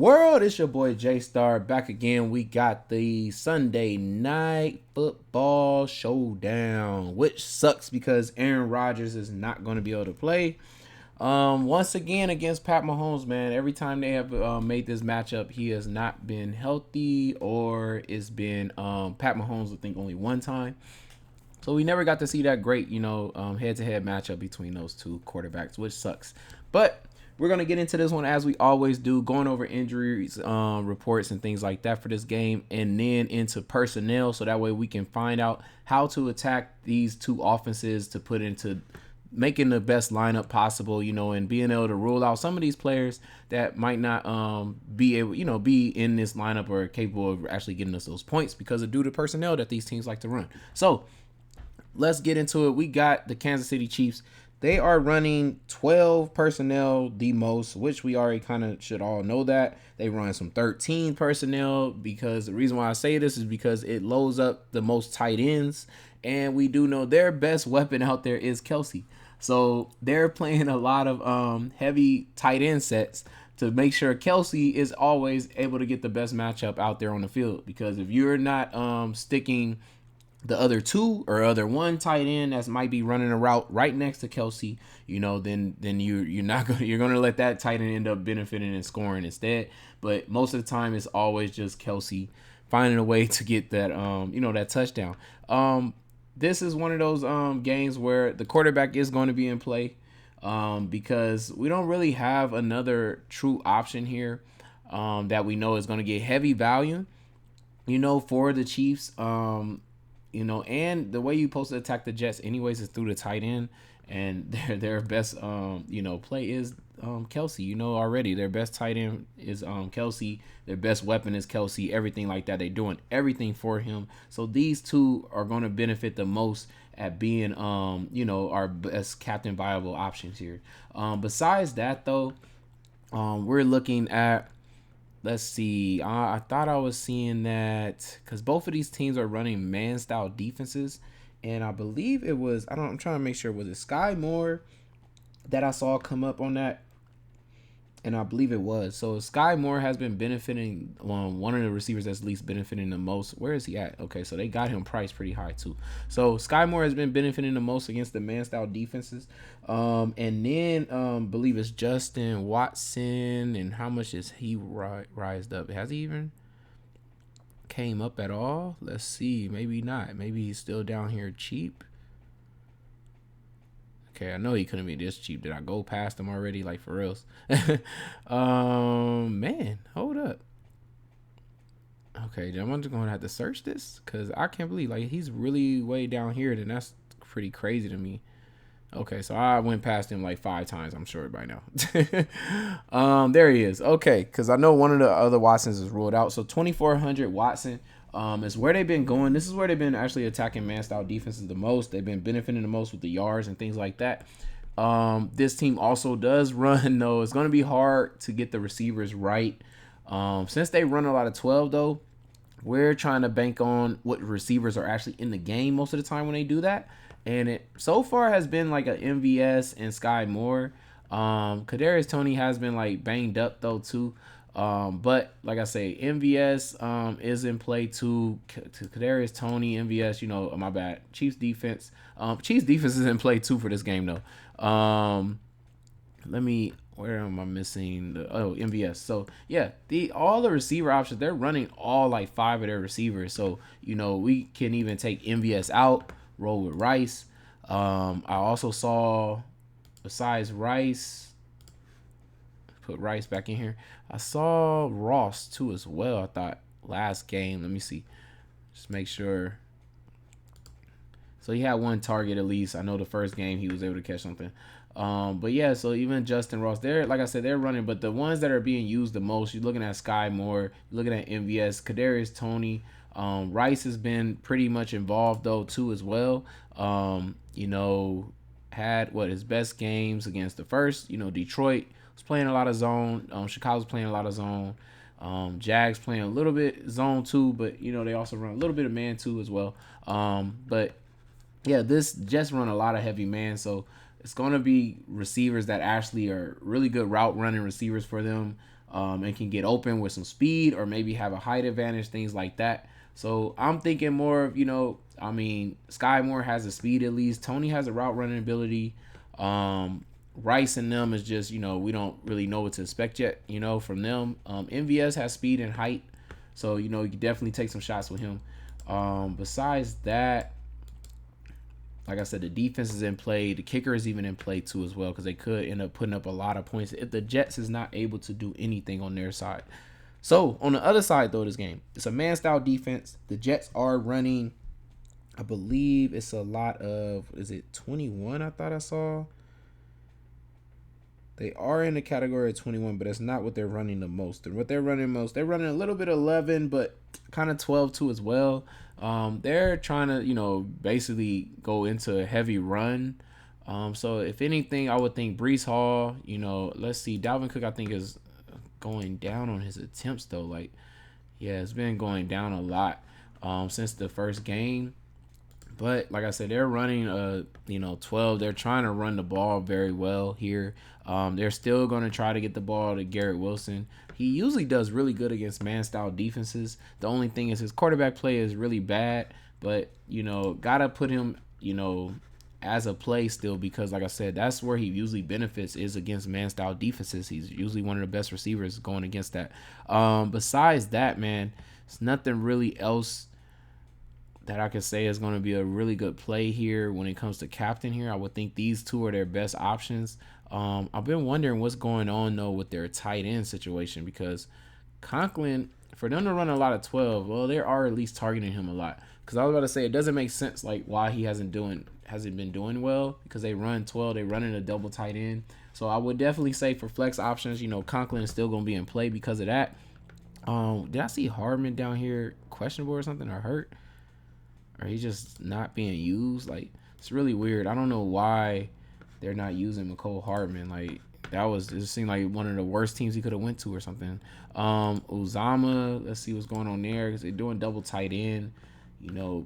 World, it's your boy J Star back again. We got the Sunday night football showdown, which sucks because Aaron Rodgers is not going to be able to play. Once again against Pat Mahomes, man. Every time they have made this matchup, he has not been healthy, or it's been Pat Mahomes, I think, only one time. So we never got to see that great, head-to-head matchup between those two quarterbacks, which sucks. But we're going to get into this one as we always do, going over injuries, reports, and things like that for this game, and then into personnel, so that way we can find out how to attack these two offenses to put into making the best lineup possible, and being able to rule out some of these players that might not be able, be in this lineup or capable of actually getting us those points because of due to personnel that these teams like to run. So let's get into it. We got the Kansas City Chiefs. They are running 12 personnel the most, which we already kind of should all know that. They run some 13 personnel because the reason why I say this is because it loads up the most tight ends. And we do know their best weapon out there is Kelsey. So they're playing a lot of heavy tight end sets to make sure Kelsey is always able to get the best matchup out there on the field. Because if you're not sticking the other two or other one tight end that might be running a route right next to Kelsey, then you're gonna let that tight end end up benefiting and scoring instead. But most of the time, it's always just Kelsey finding a way to get that that touchdown. This is one of those games where the quarterback is going to be in play because we don't really have another true option here that we know is going to get heavy value, for the Chiefs. And the way you're supposed to attack the Jets anyways is through the tight end, and their best play is Kelsey. Already their best tight end is Kelsey. Their best weapon is Kelsey. Everything like that, they're doing everything for him. So these two are going to benefit the most at being our best captain viable options here. Besides that though, we're looking at, let's see. I thought I was seeing that because both of these teams are running man-style defenses, and I believe it was. I'm trying to make sure, was it Sky Moore that I saw come up on that? And I believe it was. So Sky Moore has been benefiting. One of the receivers that's least benefiting the most. Where is he at? Okay, so they got him priced pretty high too. So Sky Moore has been benefiting the most against the man-style defenses. And then believe it's Justin Watson. And how much is he rised up? Has he even came up at all? Let's see. Maybe not. Maybe he's still down here cheap. Okay, I know he couldn't be this cheap. Did I go past him already? Like, for reals? Man, hold up. Okay, I'm just going to have to search this because I can't believe, like, he's really way down here. Then that's pretty crazy to me. Okay, so I went past him like 5 times, I'm sure, by now. There he is. Okay, because I know one of the other Watsons is ruled out. So 2,400 Watson is where they've been going. This is where they've been actually attacking man-style defenses the most. They've been benefiting the most with the yards and things like that. This team also does run, though. It's going to be hard to get the receivers right. Since they run a lot of 12, though, we're trying to bank on what receivers are actually in the game most of the time when they do that. And it so far has been like a MVS and Sky Moore. Kadarius Toney has been like banged up though too. But like I say, MVS is in play too. Kadarius Toney, MVS, my bad. Chiefs defense. Chiefs defense is in play too for this game though. Where am I missing? MVS. So yeah, all the receiver options, they're running all like 5 of their receivers. So we can even take MVS out, roll with Rice. I also saw, besides Rice, put Rice back in here, I saw Ross too as well. I thought last game. Let me see. Just make sure. So he had 1 target at least. I know the first game he was able to catch something. But yeah, so even Justin Ross, they're, like I said, they're running. But the ones that are being used the most, you're looking at Sky Moore, you're looking at MVS, Kadarius Toney. Rice has been pretty much involved though too as well. Had his best games against the first. Detroit was playing a lot of zone. Chicago's playing a lot of zone. Jags playing a little bit zone too, but they also run a little bit of man too as well. But yeah, this Jets run a lot of heavy man, so it's going to be receivers that actually are really good route running receivers for them. and can get open with some speed or maybe have a height advantage, things like that. So I'm thinking more of, Sky Moore has the speed at least. Tony has a route running ability. Rice and them is just, we don't really know what to expect yet, from them. MVS has speed and height. So, you can definitely take some shots with him. Besides that, like I said, the defense is in play. The kicker is even in play too as well, because they could end up putting up a lot of points if the Jets is not able to do anything on their side. So on the other side though, this game, it's a man-style defense. The Jets are running, I believe it's a lot of, is it 21? I thought I saw. They are in the category of 21, but that's not what they're running the most. And what they're running most, they're running a little bit of 11, but kind of 12 too as well. They're trying to, basically go into a heavy run. So if anything, I would think Breece Hall, let's see, Dalvin Cook, I think is going down on his attempts though. Like, yeah, it's been going down a lot since the first game. But like I said, they're running 12. They're trying to run the ball very well here. They're still going to try to get the ball to Garrett Wilson. He usually does really good against man-style defenses. The only thing is his quarterback play is really bad. But, gotta put him, as a play still, because like I said, that's where he usually benefits is against man-style defenses. He's usually one of the best receivers going against that. Besides that, man, it's nothing really else that I could say is going to be a really good play here when it comes to captain here. I would think these two are their best options. I've been wondering what's going on though with their tight end situation, because Conklin, for them to run a lot of 12, well, they are at least targeting him a lot. Because I was about to say, it doesn't make sense like why he hasn't been doing well, because they run 12, they run in a double tight end. So I would definitely say for flex options, Conklin is still going to be in play because of that. Did I see Hardman down here questionable or something, or hurt? Or he's just not being used? Like, it's really weird. I don't know why they're not using McCole Hardman. Like, it seemed like one of the worst teams he could have went to or something. Uzama, let's see what's going on there, because they're doing double tight end.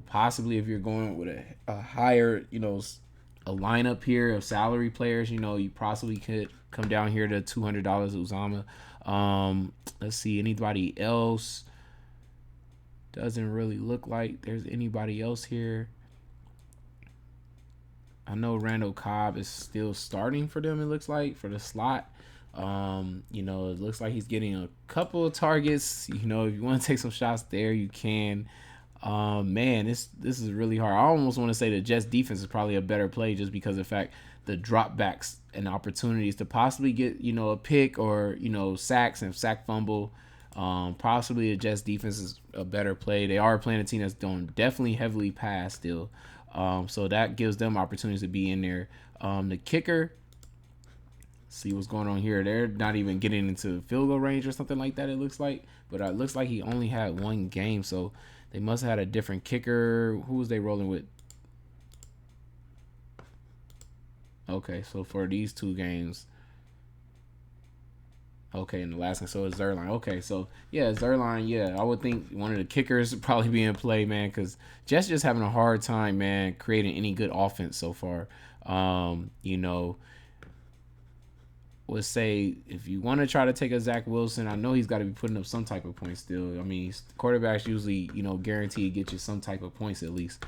Possibly if you're going with a higher, a lineup here of salary players, you possibly could come down here to $200 Uzama. Let's see, anybody else? Doesn't really look like there's anybody else here. I know Randall Cobb is still starting for them, it looks like, for the slot. It looks like he's getting a couple of targets. If you want to take some shots there, you can. Man, this is really hard. I almost want to say the Jets defense is probably a better play, just because of the fact the dropbacks and opportunities to possibly get, a pick or, sacks and sack fumble. Possibly the Jets defense is a better play. They are playing a team that's doing definitely heavily pass still. So that gives them opportunities to be in there. The kicker, see what's going on here. They're not even getting into field goal range or something like that, it looks like. But it looks like he only had one game, so they must have had a different kicker. Who was they rolling with? Okay, so for these two games. Okay, in the last one, so it's Zerline. Okay, so yeah, Zerline, yeah, I would think one of the kickers would probably be in play, man, because Jets just having a hard time, man, creating any good offense so far. Would say if you want to try to take a Zach Wilson, I know he's got to be putting up some type of points still. I mean, quarterbacks usually, guaranteed get you some type of points at least.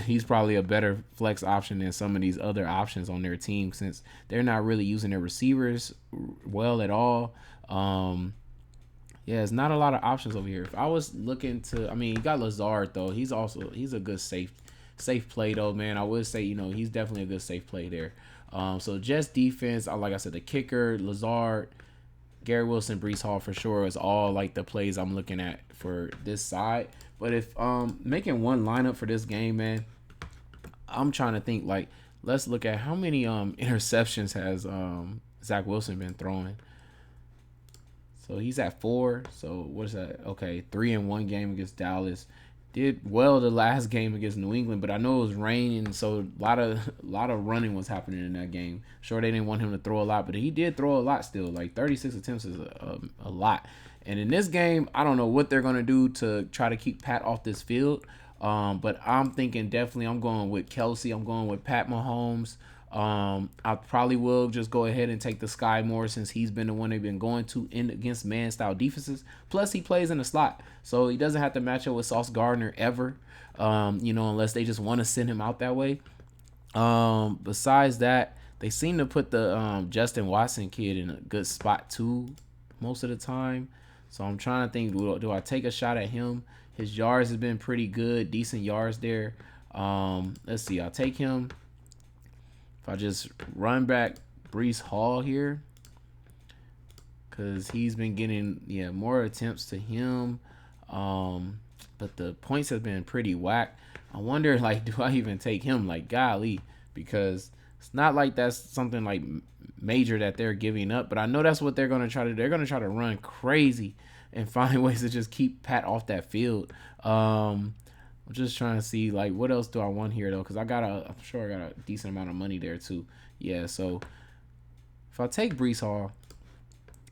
He's probably a better flex option than some of these other options on their team, since they're not really using their receivers well at all. Yeah, it's not a lot of options over here. If I was looking to, you got Lazard though. He's a good safe play though, man. I would say, he's definitely a good safe play there. So Jets defense, like I said, the kicker, Lazard, Gary Wilson, Breece Hall for sure is all like the plays I'm looking at for this side. But if making one lineup for this game, man, I'm trying to think, like, let's look at how many interceptions has Zach Wilson been throwing. So he's at 4. So what is that? Okay, 3 in one game against Dallas. Did well the last game against New England, but I know it was raining, so a lot of running was happening in that game. Sure, they didn't want him to throw a lot, but he did throw a lot still. Like 36 attempts is a lot. And in this game, I don't know what they're gonna do to try to keep Pat off this field. But I'm thinking definitely I'm going with Kelsey. I'm going with Pat Mahomes. I probably will just go ahead and take the Sky Moore since he's been the one they've been going to in against man style defenses. Plus, he plays in the slot, so he doesn't have to match up with Sauce Gardner ever. Unless they just want to send him out that way. Besides that, they seem to put the Justin Watson kid in a good spot too most of the time. So I'm trying to think, do I take a shot at him? His yards have been pretty good, decent yards there. Let's see, I'll take him. If I just run back Breece Hall here, because he's been getting more attempts to him, but the points have been pretty whack. I wonder, like, do I even take him? Like, golly, because it's not like that's something like major that they're giving up, but I know that's what they're going to try to do. They're going to try to run crazy and find ways to just keep Pat off that field. I'm just trying to see, like, what else do I want here, though? Because I'm sure I got a decent amount of money there, too. Yeah, so if I take Breece Hall,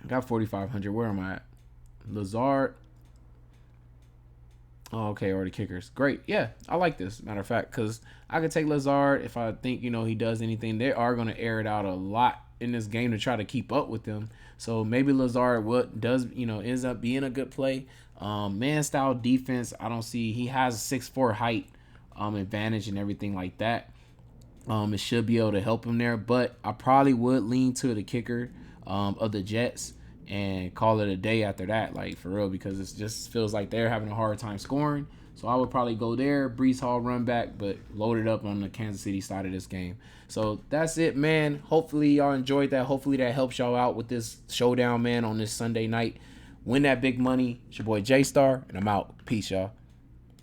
I got 4,500. Where am I at? Lazard. Oh, okay, or the kickers. Great. Yeah, I like this, matter of fact, because I could take Lazard if I think, he does anything. They are going to air it out a lot in this game to try to keep up with them. So maybe Lazard ends up being a good play. Man style defense, I don't see. He has a 6'4" height advantage and everything like that. It should be able to help him there, but I probably would lean to the kicker of the Jets and call it a day after that, like, for real, because it just feels like they're having a hard time scoring. So I would probably go there, Breece Hall run back, but load it up on the Kansas City side of this game. So that's it, man. Hopefully y'all enjoyed that. Hopefully that helps y'all out with this showdown, man, on this Sunday night. Win that big money. It's your boy J Star, and I'm out. Peace, y'all.